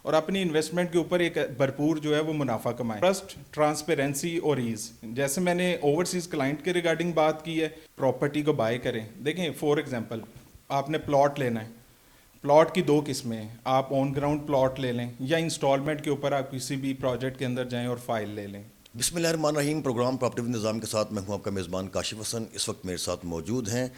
اور اپنی انویسٹمنٹ کے اوپر ایک بھرپور جو ہے وہ منافع کمائیں. ٹرسٹ، ٹرانسپیرنسی اور ایز. جیسے میں نے اوورسیز کلائنٹ کے ریگارڈنگ بات کی ہے، پراپرٹی کو بائی کریں. دیکھیں فار ایگزامپل آپ نے پلاٹ لینا ہے، پلاٹ کی دو قسمیں ہیں، آپ آن گراؤنڈ پلاٹ لے لیں یا انسٹالمنٹ کے اوپر آپ کسی بھی پروجیکٹ کے اندر جائیں اور فائل لے لیں. بسم اللہ الرحمن الرحیم. پروگرام پراپرٹی ود نظام کے ساتھ میں ہوں آپ کا میزبان کاشف حسن. اس وقت میرے ساتھ موجود ہیں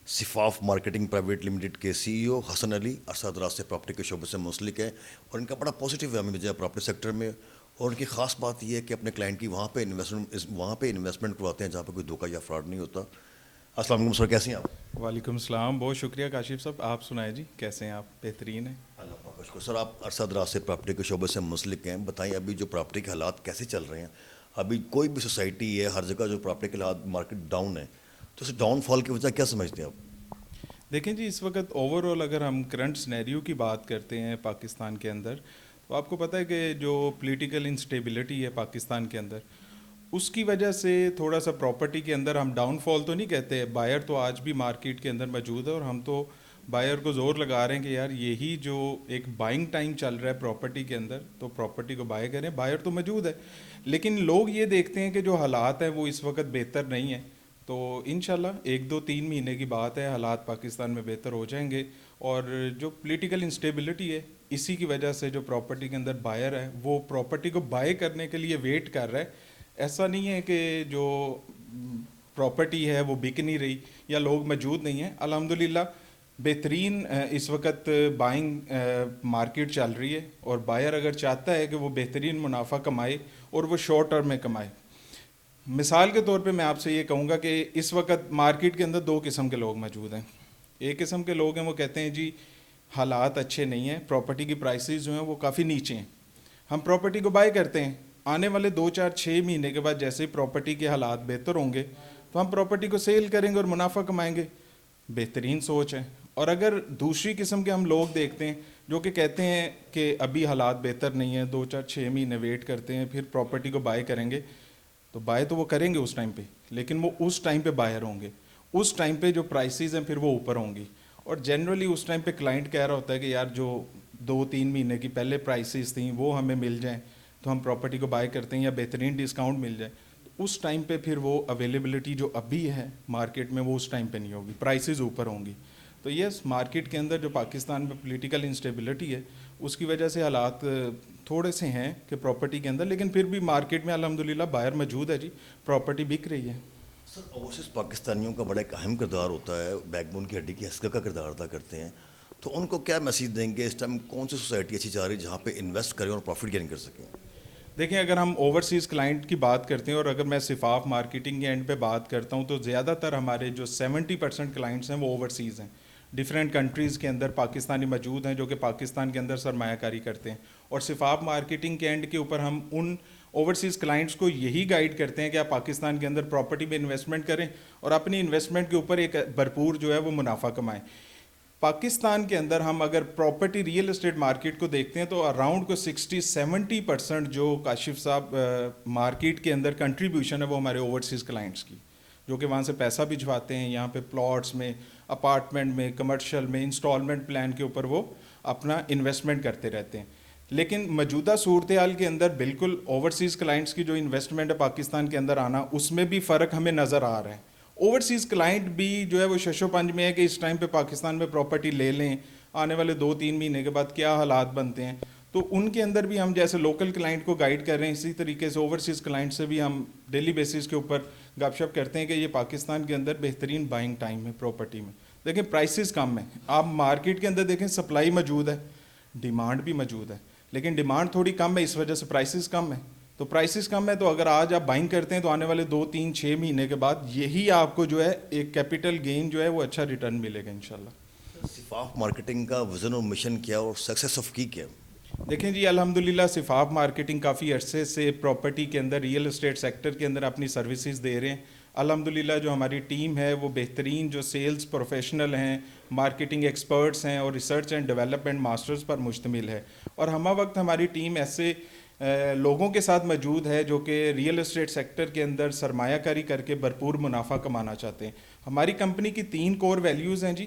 صفاف مارکیٹنگ پرائیویٹ لمیٹڈ کے سی ای او حسن علی. عرصہ دراز سے پراپرٹی کے شعبے سے منسلک ہے اور ان کا بڑا پازیٹیو ہے ہمیں جو ہے پراپرٹی سیکٹر میں. اور ان کی خاص بات یہ ہے کہ اپنے کلائنٹ کی وہاں پہ انویسٹمنٹ کرواتے ہیں جہاں پہ کوئی دھوکہ یا فراڈ نہیں ہوتا. السلام علیکم سر، کیسے ہیں آپ؟ وعلیکم السلام، بہت شکریہ کاشف صاحب. آپ سنائیں جی، کیسے ہیں آپ؟ بہترین ہیں اللہ پاک کا شکر. سر آپ عرصہ دراز سے پراپرٹی کے شعبے سے منسلک ہیں، بتائیں ابھی جو پراپرٹی کے حالات کیسے چل رہے ہیں؟ ابھی کوئی بھی سوسائٹی ہے، ہر جگہ جو پراپرٹی کے حالات مارکیٹ ڈاؤن ہے، تو اس ڈاؤن فال کی وجہ کیا سمجھتے ہیں آپ؟ دیکھیں جی، اس وقت اوور آل اگر ہم کرنٹ سینیریو کی بات کرتے ہیں پاکستان کے اندر، تو آپ کو پتہ ہے کہ جو پولیٹیکل انسٹیبلٹی ہے پاکستان کے اندر، اس کی وجہ سے تھوڑا سا پراپرٹی کے اندر ہم ڈاؤن فال تو نہیں کہتے. بائر تو آج بھی مارکیٹ کے اندر موجود ہے اور ہم تو بائر کو زور لگا رہے ہیں کہ یار یہی جو ایک بائنگ ٹائم چل رہا ہے پراپرٹی کے اندر، تو پراپرٹی کو بائی کریں. بائر تو موجود ہے، لیکن لوگ یہ دیکھتے ہیں کہ جو حالات ہیں وہ اس وقت بہتر نہیں ہیں. تو انشاءاللہ 1-2-3 مہینے کی بات ہے، حالات پاکستان میں بہتر ہو جائیں گے. اور جو پولیٹیکل انسٹیبلٹی ہے، اسی کی وجہ سے جو پراپرٹی کے اندر بائر ہے وہ پراپرٹی کو بائی کرنے کے لیے ویٹ کر رہا ہے. ایسا نہیں ہے کہ جو پراپرٹی ہے وہ بک نہیں رہی یا لوگ موجود نہیں ہیں. الحمدللہ بہترین اس وقت بائنگ مارکیٹ چل رہی ہے، اور بائر اگر چاہتا ہے کہ وہ بہترین منافع کمائے اور وہ شارٹ ٹرم میں کمائے. مثال کے طور پہ میں آپ سے یہ کہوں گا کہ اس وقت مارکیٹ کے اندر 2 قسم کے لوگ موجود ہیں. ایک قسم کے لوگ ہیں وہ کہتے ہیں جی حالات اچھے نہیں ہیں، پراپرٹی کی پرائسز جو ہیں وہ کافی نیچے ہیں، ہم پراپرٹی کو بائی کرتے ہیں. آنے والے 2-4-6 مہینے کے بعد جیسے ہی پراپرٹی کے حالات بہتر ہوں گے تو ہم پراپرٹی کو سیل کریں گے اور منافع کمائیں گے. بہترین سوچ ہے. اور اگر دوسری قسم کے ہم لوگ دیکھتے ہیں جو کہ کہتے ہیں کہ ابھی حالات بہتر نہیں ہیں، 2-4-6 مہینے ویٹ کرتے ہیں پھر پراپرٹی کو بائی کریں گے، تو بائی تو وہ کریں گے اس ٹائم پہ، لیکن وہ اس ٹائم پہ بائر ہوں گے. اس ٹائم پہ جو پرائسز ہیں پھر وہ اوپر ہوں گی. اور جنرلی اس ٹائم پہ کلائنٹ کہہ رہا ہوتا ہے کہ یار جو 2-3 مہینے کی پہلے پرائسز تھیں وہ ہمیں مل جائیں تو ہم پراپرٹی کو بائی کرتے ہیں یا بہترین ڈسکاؤنٹ مل جائے. تو اس ٹائم پہ پھر وہ اویلیبلٹی جو ابھی ہے مارکیٹ میں وہ اس ٹائم پہ نہیں ہوگی، پرائسز اوپر ہوں گی. تو یس، مارکیٹ کے اندر جو پاکستان میں پولیٹیکل انسٹیبلٹی ہے اس کی وجہ سے حالات تھوڑے سے ہیں کہ پراپرٹی کے اندر، لیکن پھر بھی مارکیٹ میں الحمدللہ بائر موجود ہے جی، پراپرٹی بک رہی ہے. سر اوورسیز پاکستانیوں کا بڑا ایک اہم کردار ہوتا ہے، بیک بون کی ہڈی کی حیثیت کا کردار ادا کرتے ہیں، تو ان کو کیا میسیج دیں گے اس ٹائم؟ کون سی سوسائٹی اچھی چاہ رہی ہے جہاں پہ انویسٹ کریں اور پروفٹ گین کر سکیں؟ دیکھیں اگر ہم اوورسیز کلائنٹ کی بات کرتے ہیں اور اگر میں صفاف مارکیٹنگ کے اینڈ پہ بات کرتا ہوں، تو زیادہ تر ہمارے جو 70% کلائنٹس ہیں وہ اوورسیز ہیں. ڈفرینٹ کنٹریز کے اندر پاکستانی موجود ہیں جو کہ پاکستان کے اندر سرمایہ کاری کرتے ہیں. اور صفاف مارکیٹنگ کے اینڈ کے اوپر ہم ان اوورسیز کلائنٹس کو یہی گائیڈ کرتے ہیں کہ آپ پاکستان کے اندر پراپرٹی میں انویسٹمنٹ کریں اور اپنی انویسٹمنٹ کے اوپر ایک بھرپور جو ہے وہ منافع کمائیں. پاکستان کے اندر ہم اگر پراپرٹی ریئل اسٹیٹ مارکیٹ کو دیکھتے ہیں تو اراؤنڈ کو 60-70% جو کاشف صاحب مارکیٹ کے اندر کنٹریبیوشن ہے وہ ہمارے اوورسیز کلائنٹس کی، جو کہ وہاں سے پیسہ بھجواتے ہیں یہاں پہ پلاٹس میں، اپارٹمنٹ میں، کمرشل میں، انسٹالمنٹ پلان کے اوپر وہ اپنا انویسٹمنٹ کرتے رہتے ہیں. لیکن موجودہ صورتحال کے اندر بالکل اوورسیز کلائنٹس کی جو انویسٹمنٹ ہے پاکستان کے اندر آنا، اس میں بھی فرق ہمیں نظر آ رہا ہے. اوورسیز کلائنٹ بھی جو ہے وہ شش و پنج میں ہے کہ اس ٹائم پہ پاکستان میں پراپرٹی لے لیں، آنے والے 2-3 مہینے کے بعد کیا حالات بنتے ہیں. تو ان کے اندر بھی ہم جیسے لوکل کلائنٹ کو گائیڈ کر رہے ہیں، اسی طریقے سے اوورسیز کلائنٹ سے بھی ہم ڈیلی بیسس کے اوپر گپ شپ کرتے ہیں کہ یہ پاکستان کے اندر بہترین بائنگ ٹائم ہے پراپرٹی میں. دیکھیں پرائسز کم ہیں، آپ مارکیٹ کے اندر دیکھیں سپلائی موجود ہے، ڈیمانڈ بھی موجود ہے، لیکن ڈیمانڈ تھوڑی کم ہے، اس وجہ سے پرائسز کم ہے. تو پرائسز کم ہے، تو اگر آج آپ بائنگ کرتے ہیں تو آنے والے 2-3-6 مہینے کے بعد یہی آپ کو جو ہے ایک کیپٹل گین جو ہے وہ اچھا ریٹرن ملے گا انشاءاللہ. صفاف مارکیٹنگ کا وژن اور مشن کیا اور سکسیس آف کی کیا؟ دیکھیں جی الحمدللہ صفاف مارکیٹنگ کافی عرصے سے پراپرٹی کے اندر، ریئل اسٹیٹ سیکٹر کے اندر اپنی سروسز دے رہے ہیں. الحمدللہ جو ہماری ٹیم ہے وہ بہترین جو سیلز پروفیشنل ہیں، مارکیٹنگ ایکسپرٹس ہیں اور ریسرچ اینڈ ڈیولپمنٹ ماسٹرز پر مشتمل ہے. اور ہمہ وقت ہماری ٹیم ایسے لوگوں کے ساتھ موجود ہے جو کہ ریئل اسٹیٹ سیکٹر کے اندر سرمایہ کاری کر کے بھرپور منافع کمانا چاہتے ہیں. ہماری کمپنی کی 3 کور ویلیوز ہیں جی.